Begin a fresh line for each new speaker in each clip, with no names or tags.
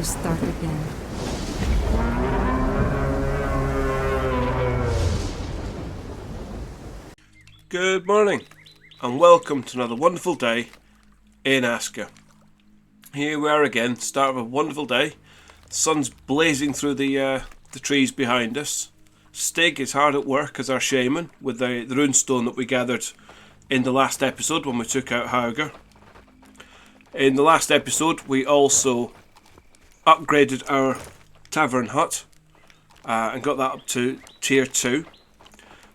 start again.
Good morning and welcome to another wonderful day in Aska. Here we are again, start of a wonderful day. The sun's blazing through the trees behind us. Stig is hard at work as our shaman with the runestone that we gathered in the last episode when we took out Hauger. In the last episode we also upgraded our tavern hut and got that up to tier 2.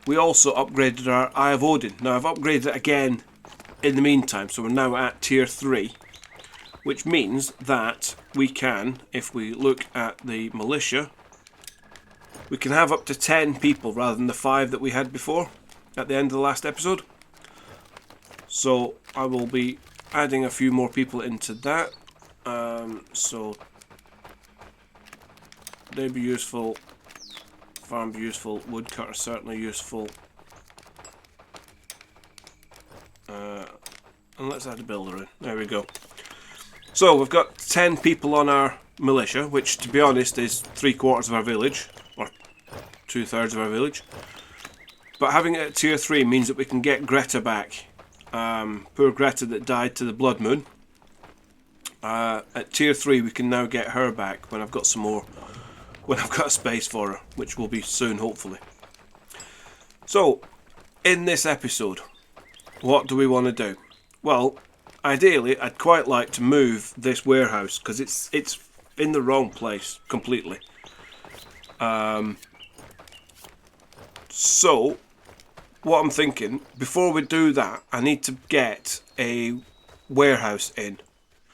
We also upgraded our Eye of Odin. Now I've upgraded it again in the meantime, so we're now at tier 3, which means that we can, if we look at the militia, we can have up to 10 people rather than the 5 that we had before at the end of the last episode. So I will be adding a few more people into that. So they'd be useful. Farm be useful. Woodcutter certainly useful. And let's add a builder in. There we go. So we've got 10 people on our militia, which to be honest is 3/4 of our village, or 2/3 of our village. But having it at tier 3 means that we can get Greta back. Poor Greta that died to the blood moon. At tier 3 we can now get her back when I've got some more, when I've got a space for her, which will be soon hopefully. So in this episode, what do we want to do? Well, ideally I'd quite like to move this warehouse because it's in the wrong place completely. So what I'm thinking, before we do that, I need to get a warehouse in.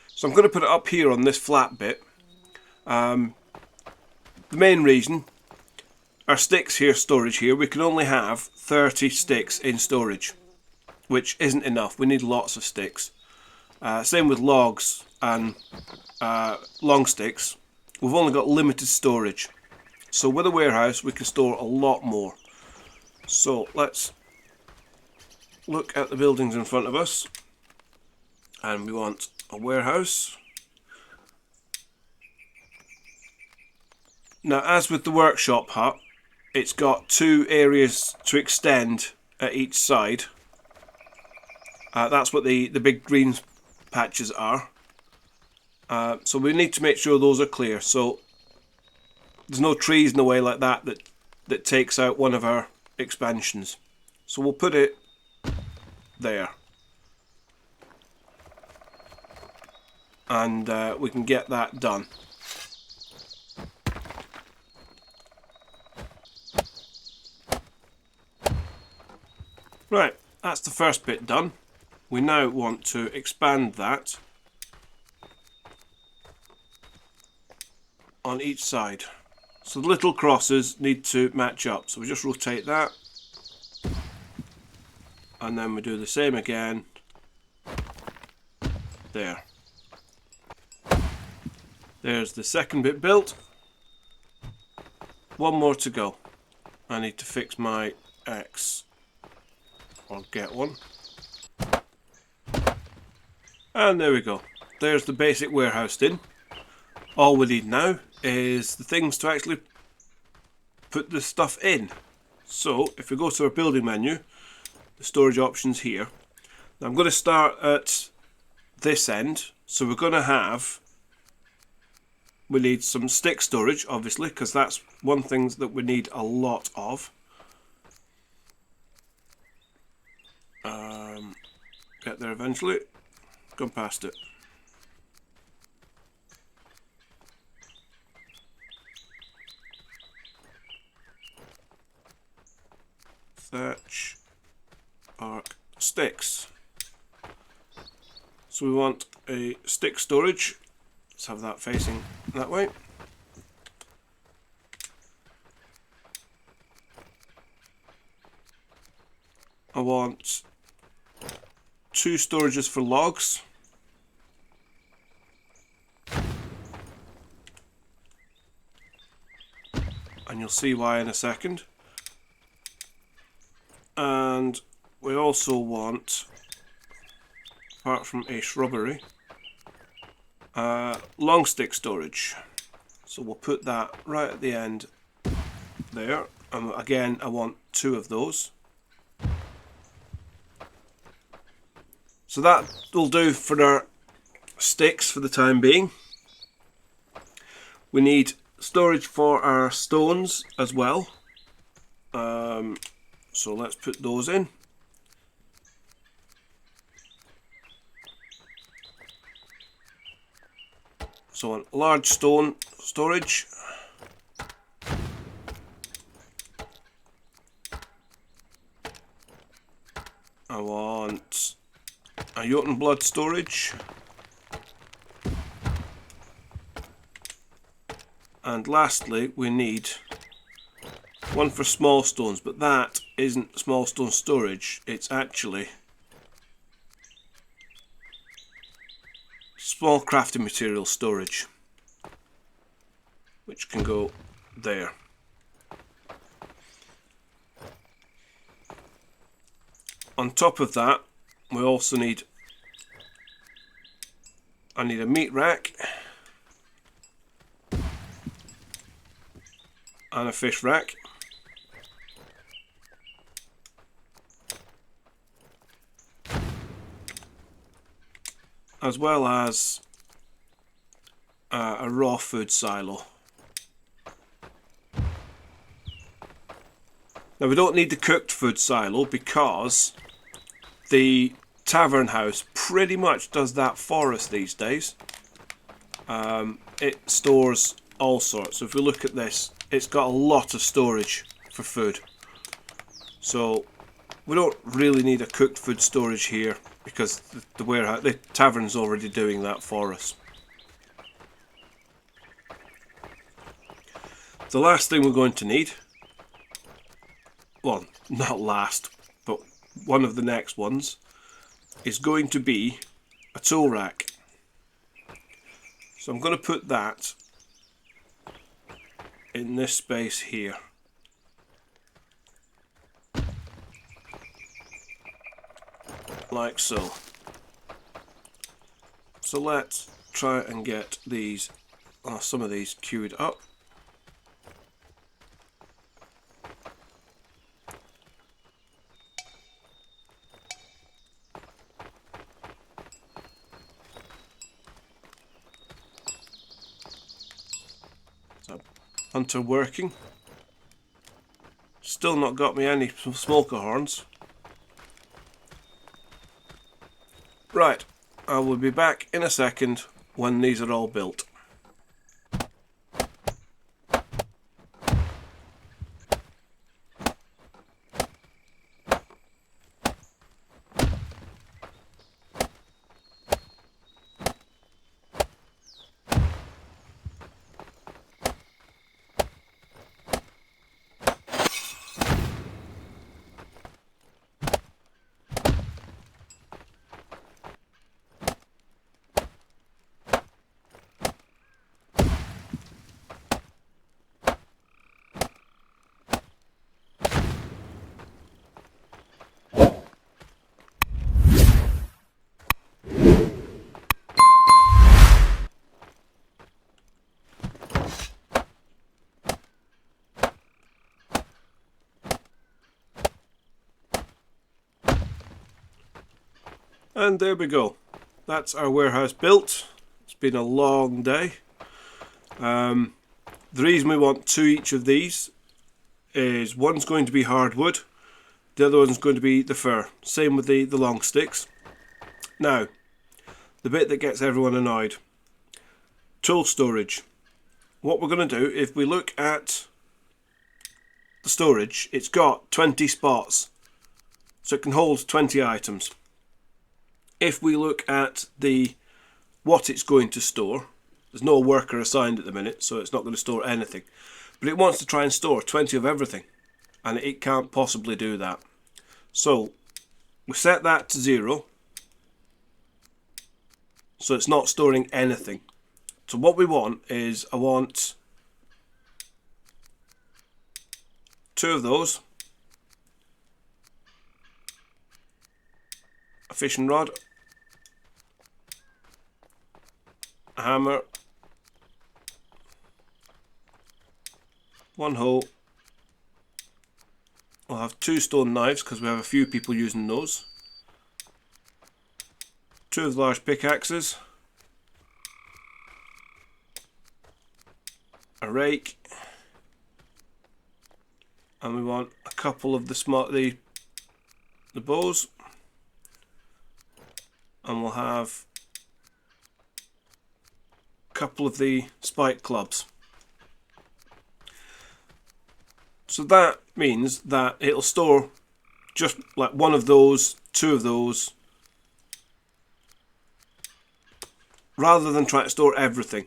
So I'm going to put it up here on this flat bit. The main reason, our sticks here, storage here, we can only have 30 sticks in storage, which isn't enough. We need lots of sticks. Same with logs and long sticks. We've only got limited storage. So with a warehouse we can store a lot more. So let's look at the buildings in front of us. And we want a warehouse. Now, as with the workshop hut, it's got 2 areas to extend at each side. That's what the big green patches are. So we need to make sure those are clear. So there's no trees in the way like that takes out one of our expansions. So we'll put it there. And we can get that done. Right, that's the first bit done. We now want to expand that on each side. So the little crosses need to match up. So we just rotate that. And then we do the same again. There. There's the second bit built. One more to go. I need to fix my X. Or get one. And there we go. There's the basic warehouse in. All we need now is the things to actually put the stuff in. So if we go to our building menu, the storage options here. Now I'm going to start at this end. So we're going to have, we need some stick storage obviously, because that's one thing that we need a lot of. Get there eventually. Gone past it. Thatch, arc, sticks. So we want a stick storage. Let's have that facing that way. I want 2 storages for logs. And you'll see why in a second. And we also want, apart from a shrubbery, long stick storage. So we'll put that right at the end there. And again, I want 2 of those. So that will do for our sticks for the time being. We need storage for our stones as well. So let's put those in. So a large stone storage. I want a Jotun blood storage. And lastly, we need one for small stones, but that isn't small stone storage, it's actually small crafting material storage, which can go there. On top of that, we also need, I need a meat rack and a fish rack. As well as a raw food silo. Now we don't need the cooked food silo because the tavern house pretty much does that for us these days. It stores all sorts. So if we look at this, it's got a lot of storage for food. So we don't really need a cooked food storage here because the warehouse, the tavern's already doing that for us. The last thing we're going to need, well, not last, but one of the next ones, is going to be a tool rack. So I'm going to put that in this space here. Like so. So let's try and get these, some of these queued up. So, hunter working. Still not got me any smoker horns. Right, I will be back in a second when these are all built. And there we go. That's our warehouse built. It's been a long day. The reason we want 2 each of these is one's going to be hardwood, the other one's going to be the fir. Same with the long sticks. Now, the bit that gets everyone annoyed. Tool storage. What we're going to do, if we look at the storage, it's got 20 spots. So it can hold 20 items. If we look at what it's going to store, there's no worker assigned at the minute, so it's not going to store anything. But it wants to try and store 20 of everything, and it can't possibly do that. So we set that to 0, so it's not storing anything. So what we want is, I want 2 of those, a fishing rod, a hammer, one hole. We'll have 2 stone knives because we have a few people using those. 2 of the large pickaxes. A rake. And we want a couple of the bows. And we'll have a couple of the spike clubs. So that means that it'll store just like 1 of those, 2 of those, rather than trying to store everything.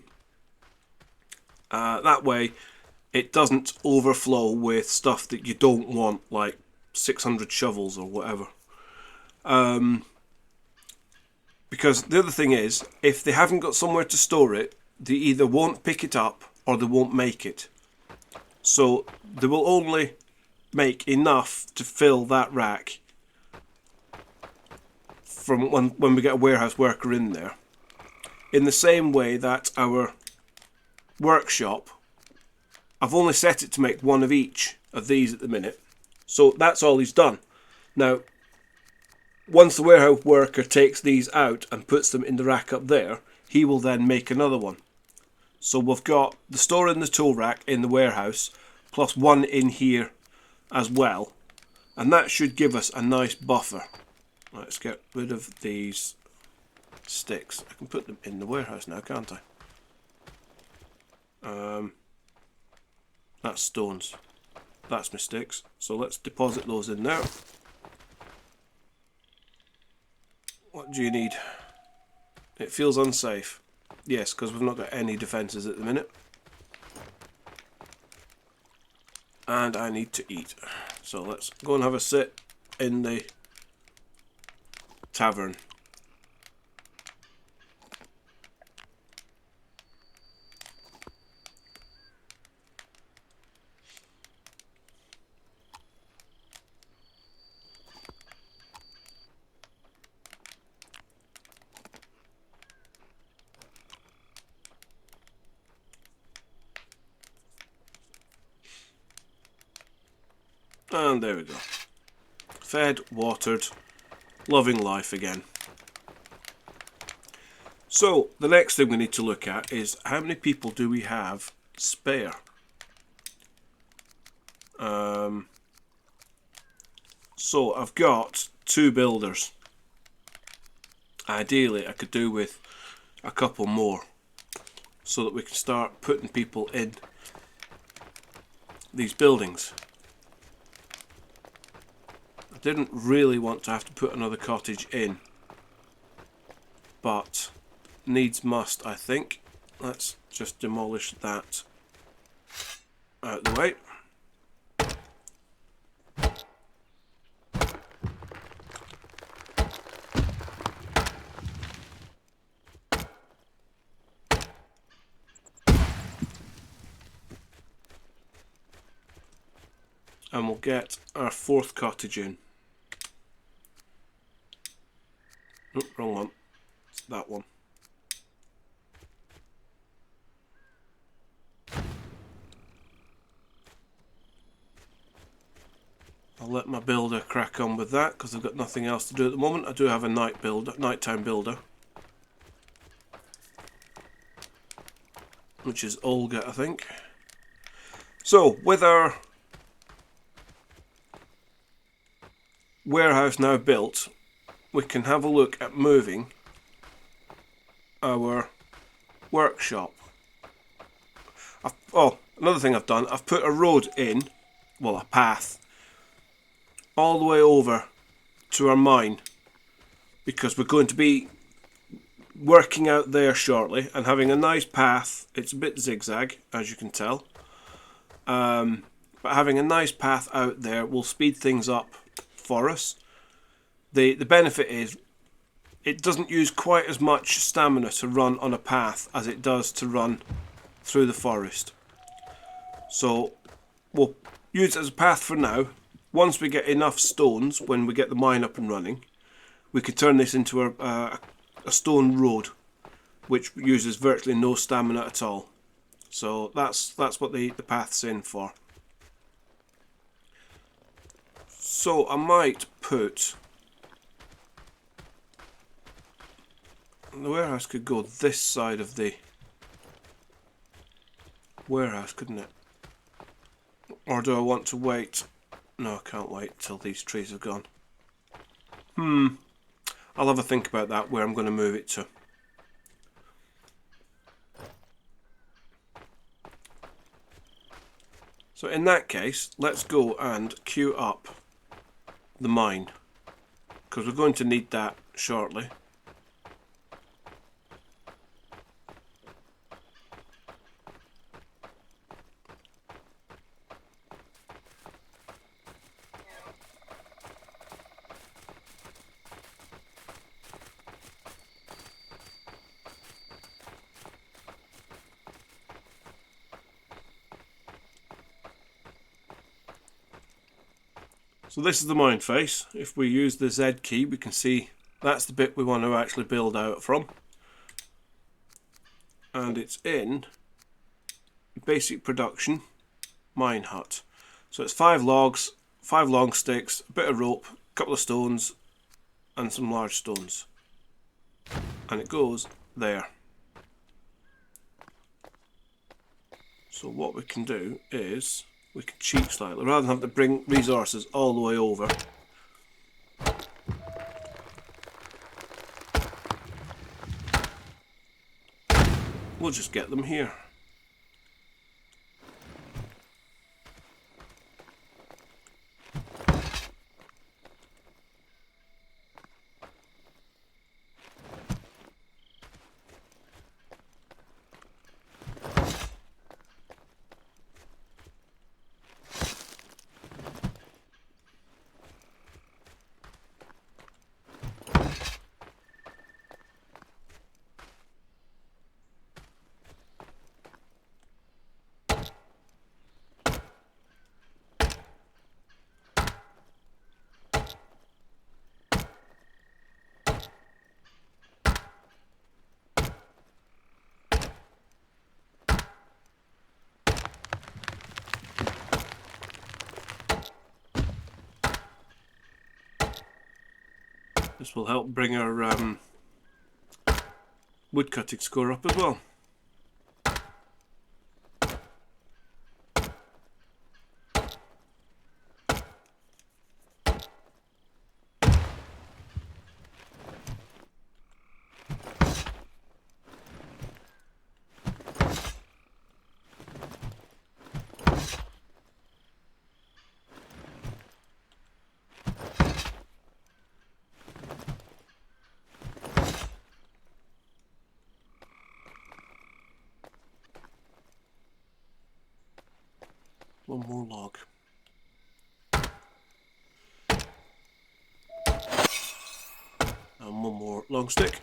That way it doesn't overflow with stuff that you don't want, like 600 shovels or whatever. Because the other thing is, if they haven't got somewhere to store it, they either won't pick it up or they won't make it. So they will only make enough to fill that rack from when we get a warehouse worker in there. In the same way that our workshop, I've only set it to make 1 of each of these at the minute. So that's all he's done. Now, once the warehouse worker takes these out and puts them in the rack up there, he will then make another one. So we've got the store in the tool rack in the warehouse, plus 1 in here as well. And that should give us a nice buffer. Let's get rid of these sticks. I can put them in the warehouse now, can't I? That's stones. That's my sticks. So let's deposit those in there. What do you need? It feels unsafe. Yes, because we've not got any defences at the minute. And I need to eat. So let's go and have a sit in the tavern. And there we go. Fed, watered, loving life again. So, the next thing we need to look at is how many people do we have spare? So, I've got 2 builders. Ideally, I could do with a couple more so that we can start putting people in these buildings. Didn't really want to have to put another cottage in, but needs must, I think. Let's just demolish that out of the way. And we'll get our 4th cottage in. Oh, wrong one. It's that one. I'll let my builder crack on with that because I've got nothing else to do at the moment. I do have a nighttime builder, which is Olga, I think. So, with our warehouse now built, we can have a look at moving our workshop. Another thing I've done, I've put a road in, well, a path, all the way over to our mine, because we're going to be working out there shortly and having a nice path. It's a bit zigzag, as you can tell, but having a nice path out there will speed things up for us. The benefit is it doesn't use quite as much stamina to run on a path as it does to run through the forest. So we'll use it as a path for now. Once we get enough stones, when we get the mine up and running, we could turn this into a stone road, which uses virtually no stamina at all. So that's what the path's in for. So I might put... The warehouse could go this side of the warehouse, couldn't it? Or do I want to wait? No, I can't wait till these trees have gone. I'll have a think about that, where I'm going to move it to. So in that case, let's go and queue up the mine, because we're going to need that shortly. So this is the mine face. If we use the Z key, we can see that's the bit we want to actually build out from. And it's in basic production mine hut. So it's 5 logs, 5 long sticks, a bit of rope, a couple of stones and some large stones. And it goes there. So what we can do is we can cheat slightly, rather than have to bring resources all the way over. We'll just get them here. This will help bring our woodcutting score up as well. One more log. And one more long stick.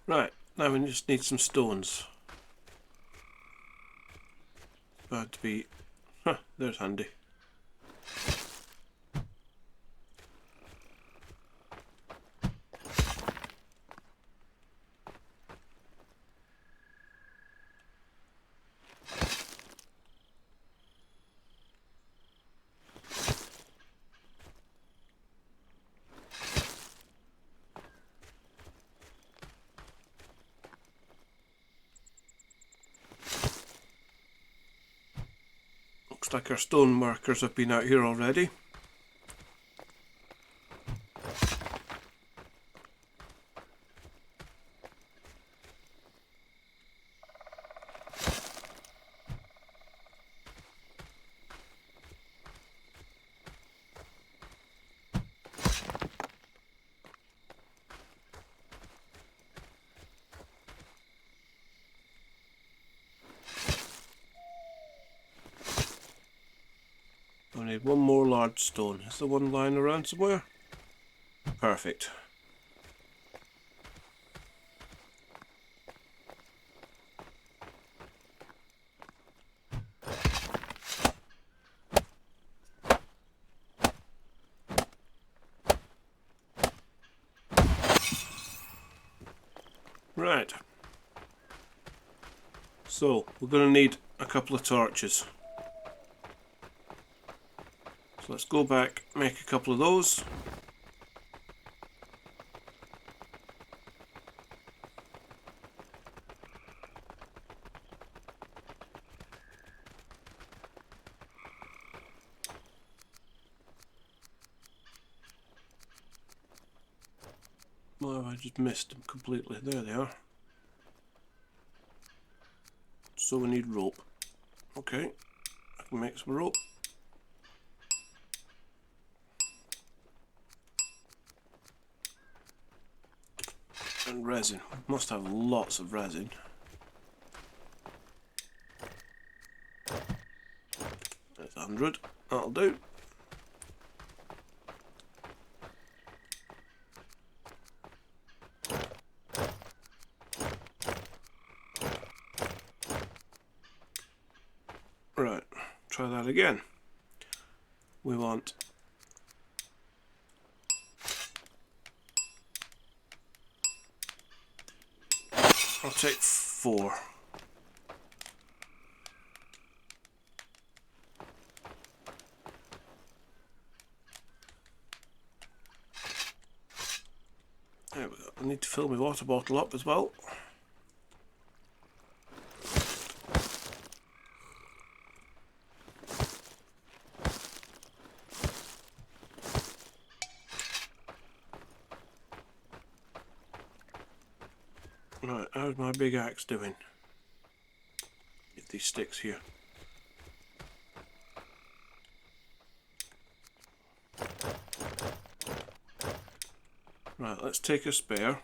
Right, now we just need some stones. Bad to be... Huh, there's handy. Looks like our stone markers have been out here already. need one more large stone. Is there one lying around somewhere? Perfect. Right. So, we're going to need a couple of torches. So let's go back, make a couple of those. Oh, I just missed them completely. There they are. So we need rope. Okay, I can make some rope. And resin. Must have lots of resin. That's 100. That'll do. Right, try that again. We want I'll take 4. There we go. I need to fill my water bottle up as well. Right, how's my big axe doing? Get these sticks here. Right, let's take a spare.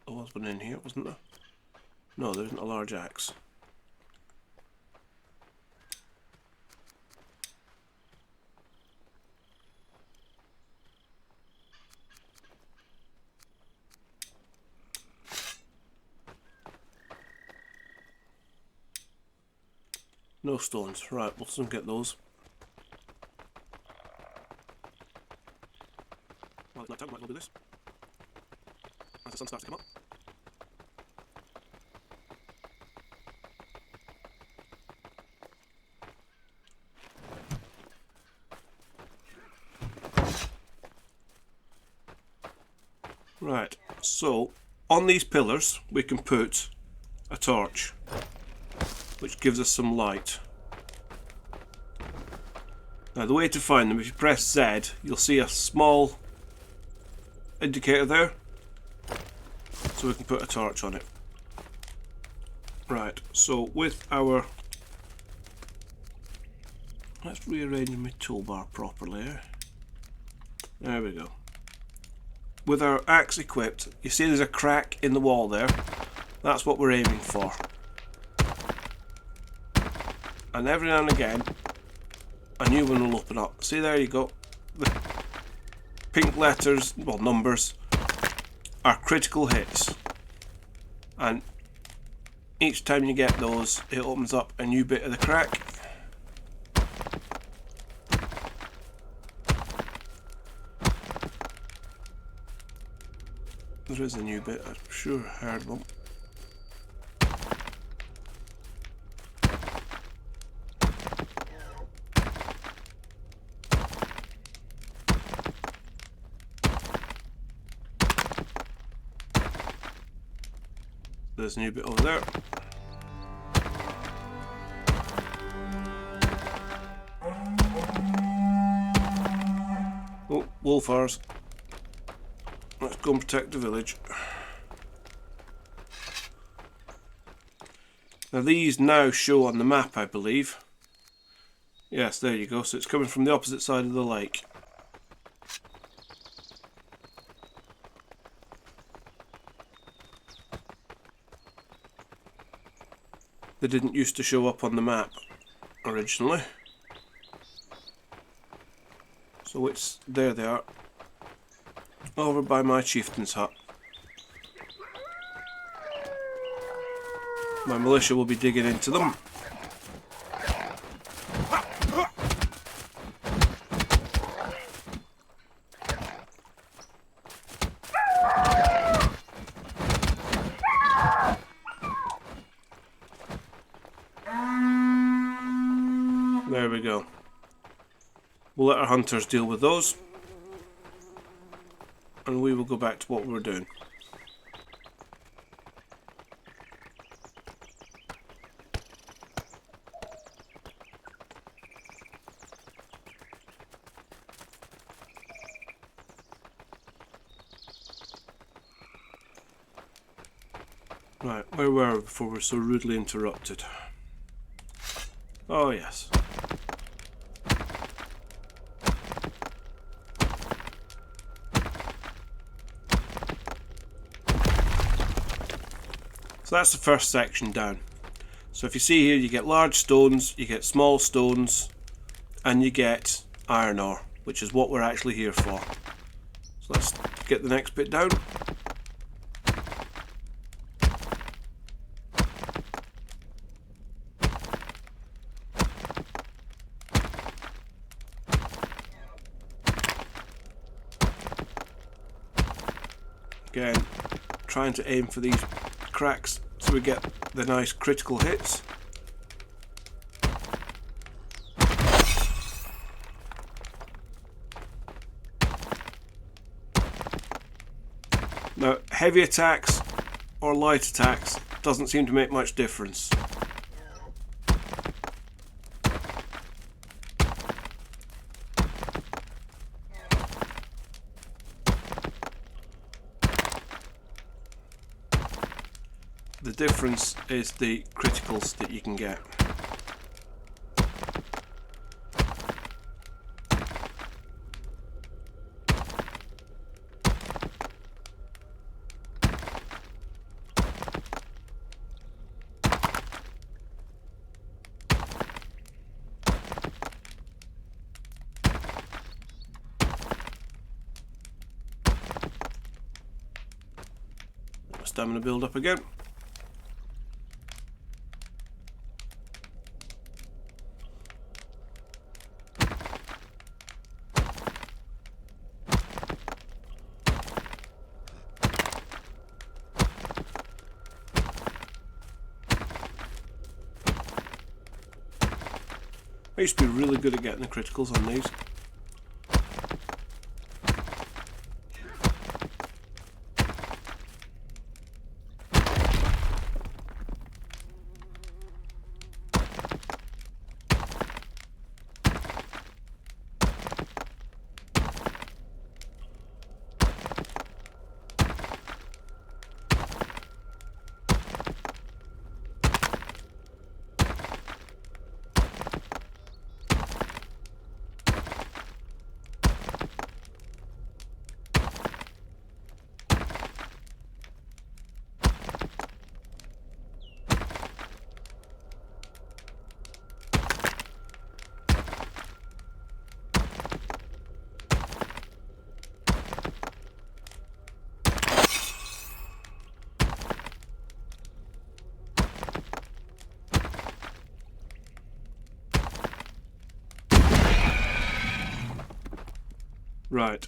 There was one in here, wasn't there? No, there isn't a large axe. No stones. Right, we'll soon get those. Well, it's night time, might as well do this. As the sun starts to come up. Right, so on these pillars we can put a torch, which gives us some light. Now the way to find them, if you press Z, you'll see a small indicator there, so we can put a torch on it. Right, so with our... let's rearrange my toolbar properly here. There we go. With our axe equipped, you see there's a crack in the wall there. That's what we're aiming for. And every now and again, a new one will open up. See, there you go. The pink letters, well, numbers, are critical hits. And each time you get those, it opens up a new bit of the crack. There is a new bit, I'm sure I heard one. There's a new bit over there. Oh, wolfars. Let's go and protect the village. Now these now show on the map, I believe. Yes, there you go. So it's coming from the opposite side of the lake. They didn't used to show up on the map originally. So it's, there they are, over by my chieftain's hut. My militia will be digging into them. There we go. We'll let our hunters deal with those, and we will go back to what we were doing. Right, where were we before we were so rudely interrupted? Oh yes. So that's the first section down. So if you see here, you get large stones, you get small stones, and you get iron ore, which is what we're actually here for. So let's get the next bit down. Again, trying to aim for these cracks so we get the nice critical hits. Now, heavy attacks or light attacks doesn't seem to make much difference. The difference is the criticals that you can get. Stamina build up again. I used to be really good at getting the criticals on these. Right,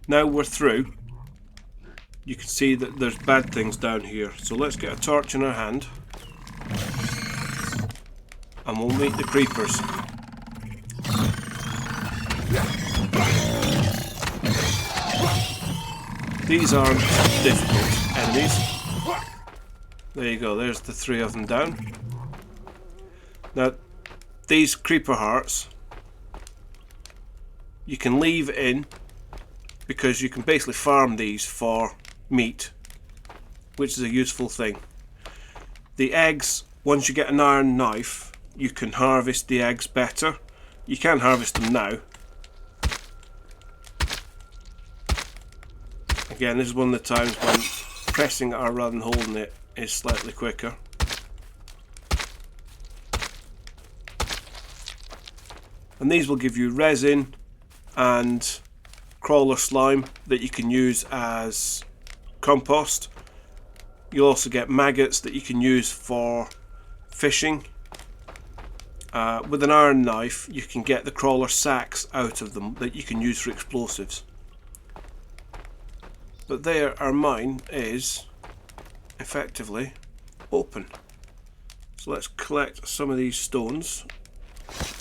now we're through. You can see that there's bad things down here, so let's get a torch in our hand and we'll meet the creepers. These aren't difficult enemies. There you go, there's the 3 of them down. Now, these creeper hearts you can leave in because you can basically farm these for meat, which is a useful thing. The eggs, once you get an iron knife, you can harvest the eggs better. You can harvest them now. Again, this is one of the times when pressing R rather than holding it is slightly quicker. And these will give you resin and crawler slime that you can use as compost. You'll also get maggots that you can use for fishing. With an iron knife you can get the crawler sacks out of them that you can use for explosives. But there, our mine is effectively open. So let's collect some of these stones.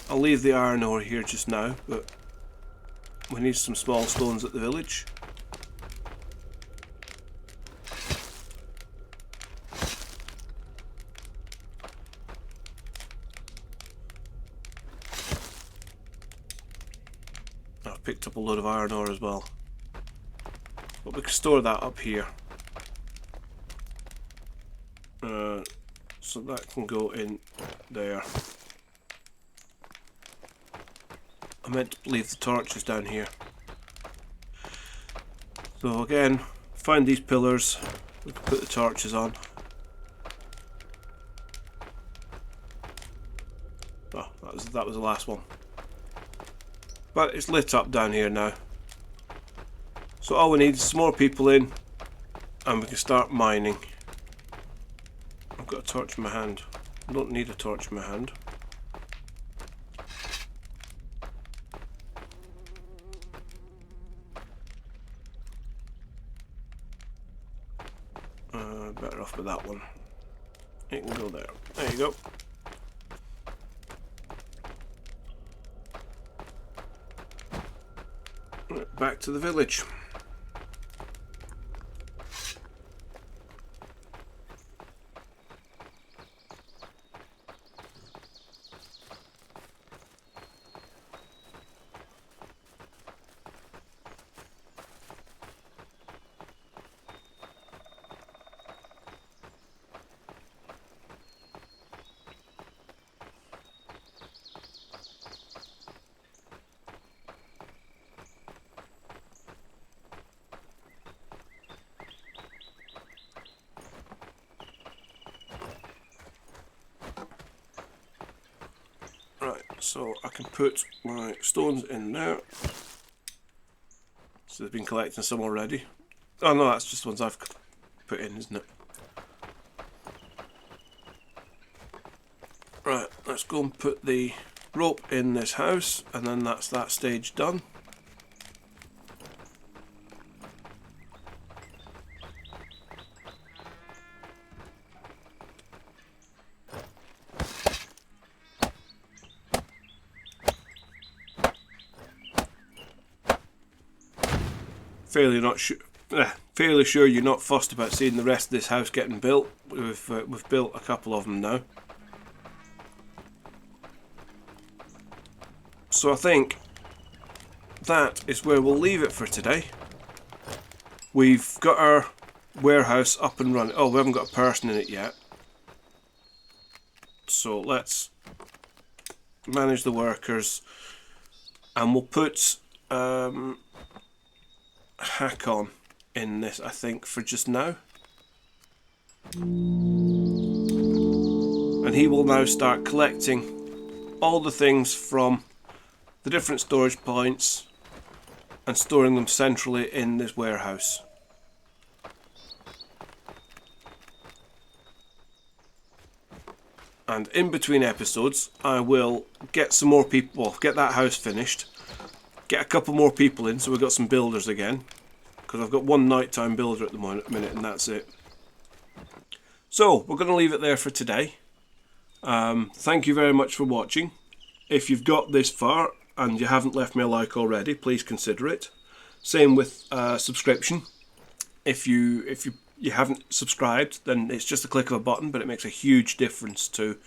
I'll leave the iron ore here just now, but we need some small stones at the village. I've picked up a load of iron ore as well. But we can store that up here. So that can go in there. I meant to leave the torches down here. So again, find these pillars, we can put the torches on. Oh, that was the last one. But it's lit up down here now. So all we need is some more people in and we can start mining. I've got a torch in my hand. I don't need a torch in my hand. Better off with that one. It can go there. There you go. Right, back to the village. Right, so I can put my stones in there. So they've been collecting some already. Oh no, that's just ones I've put in, isn't it? Right, let's go and put the rope in this house, and then that's that stage done. Fairly sure you're not fussed about seeing the rest of this house getting built. We've built a couple of them now. So I think that is where we'll leave it for today. We've got our warehouse up and running. Oh, we haven't got a person in it yet. So let's manage the workers, and we'll put hack on in this, I think, for just now. And he will now start collecting all the things from the different storage points and storing them centrally in this warehouse. And in between episodes I will get some more people, well, get that house finished, get a couple more people in so we've got some builders again, because I've got one nighttime builder at the minute and that's it. So we're going to leave it there for today. Thank you very much for watching. If you've got this far and you haven't left me a like already, please consider it. Same with subscription. If you haven't subscribed, then it's just a click of a button, but it makes a huge difference to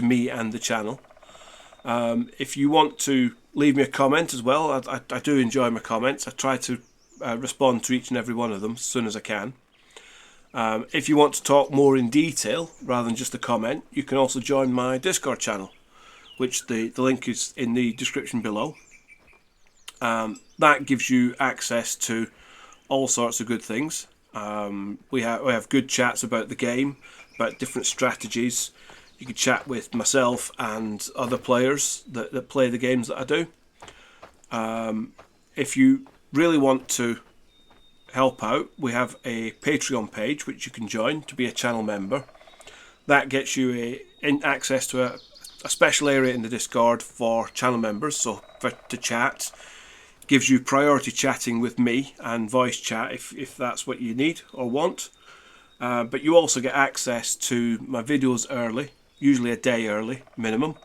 me and the channel. If you want to leave me a comment as well, I do enjoy my comments. I try to respond to each and every one of them as soon as I can. If you want to talk more in detail rather than just a comment, you can also join my Discord channel, which the link is in the description below. That gives you access to all sorts of good things. We have good chats about the game, about different strategies. You can chat with myself and other players that play the games that I do. If you really want to help out, we have a Patreon page which you can join to be a channel member. That gets you access to a special area in the Discord for channel members, so to chat. Gives you priority chatting with me and voice chat if that's what you need or want. But you also get access to my videos early, usually a day early minimum.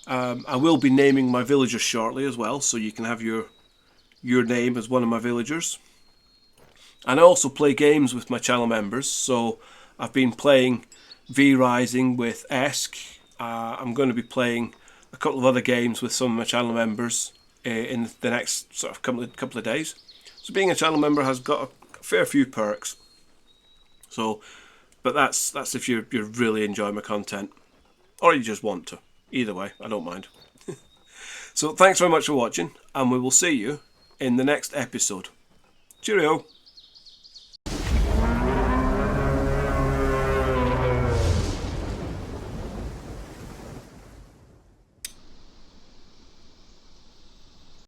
I will be naming my villagers shortly as well, so you can have your name as one of my villagers. And I also play games with my channel members, so I've been playing Rising with Esk. I'm going to be playing a couple of other games with some of my channel members in the next sort of couple of days. So being a channel member has got a fair few perks. So, but that's if you really enjoy my content, or you just want to. Either way, I don't mind. So thanks very much for watching, and we will see you in the next episode. Cheerio!